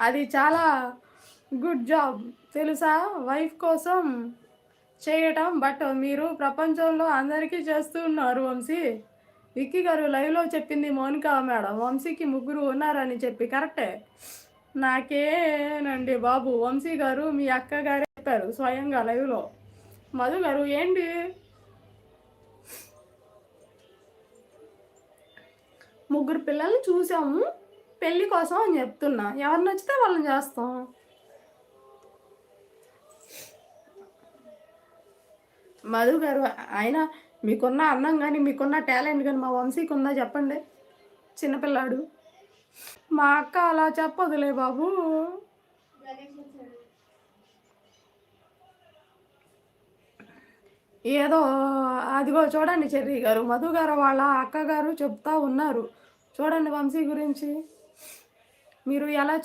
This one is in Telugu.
అది చాలా గుడ్ జాబ్ తెలుసా? వైఫ్ కోసం చేయటం. బట్ మీరు ప్రపంచంలో అందరికీ చేస్తూ ఉన్నారు వంశీ. విక్కీ గారు లైవ్‌లో చెప్పింది మౌనిక మేడం. వంశీకి ముగ్గురు ఉన్నారని చెప్పి కరెక్టే. నాకేనండి బాబు. వంశీ గారు మీ అక్కగారే చెప్పారు స్వయంగా లైవ్‌లో. మధు గారు ఏంటి ముగ్గురు పిల్లల్ని చూసాము. పెళ్లి కోసం అని చెప్తున్నా. ఎవరు నచ్చితే వాళ్ళని చేస్తాం. మధు గారు అయినా మీకున్న అందం గాని, మీకున్న టాలెంట్ గాని మా వంశీకి ఉందా చెప్పండి? చిన్నపిల్లాడు. మా అక్క అలా చెప్పదులే బాబు. ఏదో అదిగో చూడండి చెర్రీ గారు, మధు గారు వాళ్ళ అక్కగారు చెప్తా ఉన్నారు. చూడండి వంశీ గురించి. మీరు ఎలా